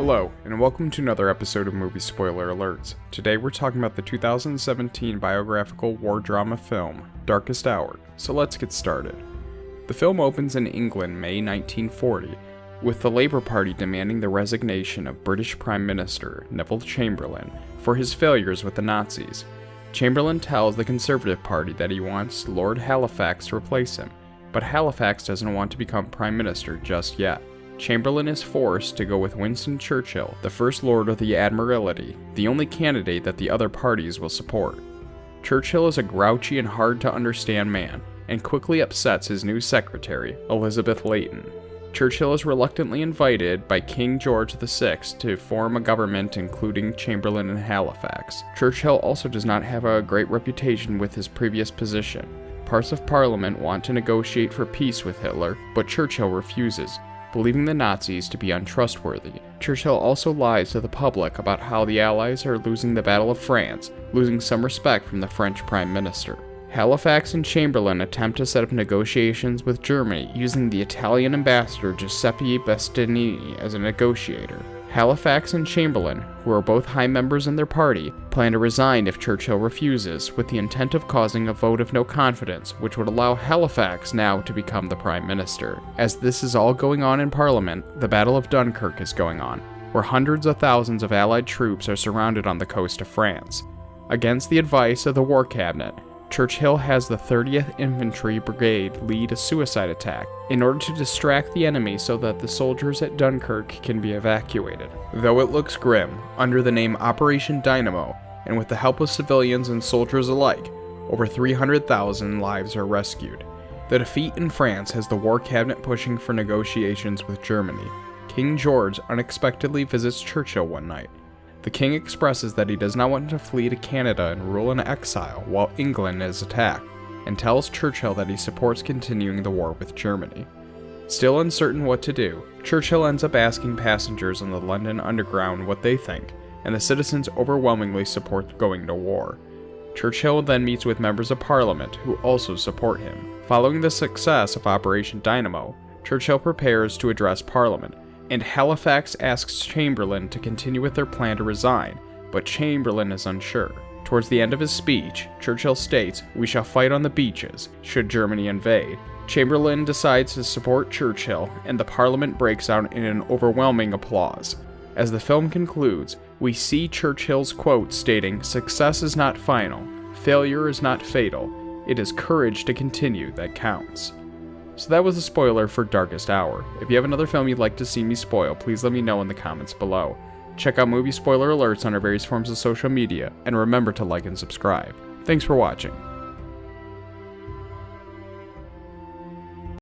Hello, and welcome to another episode of Movie Spoiler Alerts. Today we're talking about the 2017 biographical war drama film, Darkest Hour, so let's get started. The film opens in England, May 1940, with the Labour Party demanding the resignation of British Prime Minister Neville Chamberlain for his failures with the Nazis. Chamberlain tells the Conservative Party that he wants Lord Halifax to replace him, but Halifax doesn't want to become Prime Minister just yet. Chamberlain is forced to go with Winston Churchill, the First Lord of the Admiralty, the only candidate that the other parties will support. Churchill is a grouchy and hard-to-understand man, and quickly upsets his new secretary, Elizabeth Leighton. Churchill is reluctantly invited by King George VI to form a government including Chamberlain and Halifax. Churchill also does not have a great reputation with his previous position. Parts of Parliament want to negotiate for peace with Hitler, but Churchill refuses, believing the Nazis to be untrustworthy. Churchill also lies to the public about how the Allies are losing the Battle of France, losing some respect from the French Prime Minister. Halifax and Chamberlain attempt to set up negotiations with Germany using the Italian ambassador Giuseppe Bastianini as a negotiator. Halifax and Chamberlain, who are both high members in their party, plan to resign if Churchill refuses, with the intent of causing a vote of no confidence, which would allow Halifax now to become the Prime Minister. As this is all going on in Parliament, the Battle of Dunkirk is going on, where hundreds of thousands of Allied troops are surrounded on the coast of France. Against the advice of the War Cabinet, Churchill has the 30th Infantry Brigade lead a suicide attack in order to distract the enemy so that the soldiers at Dunkirk can be evacuated. Though it looks grim, under the name Operation Dynamo, and with the help of civilians and soldiers alike, over 300,000 lives are rescued. The defeat in France has the War Cabinet pushing for negotiations with Germany. King George unexpectedly visits Churchill one night. The king expresses that he does not want to flee to Canada and rule in exile while England is attacked, and tells Churchill that he supports continuing the war with Germany. Still uncertain what to do, Churchill ends up asking passengers on the London Underground what they think, and the citizens overwhelmingly support going to war. Churchill then meets with members of Parliament who also support him. Following the success of Operation Dynamo, Churchill prepares to address Parliament, and Halifax asks Chamberlain to continue with their plan to resign, but Chamberlain is unsure. Towards the end of his speech, Churchill states, "We shall fight on the beaches, should Germany invade." Chamberlain decides to support Churchill, and the Parliament breaks out in an overwhelming applause. As the film concludes, we see Churchill's quote stating, "Success is not final, failure is not fatal, it is courage to continue that counts." So that was a spoiler for Darkest Hour. If you have another film you'd like to see me spoil, please let me know in the comments below. Check out Movie Spoiler Alerts on our various forms of social media, and remember to like and subscribe. Thanks for watching.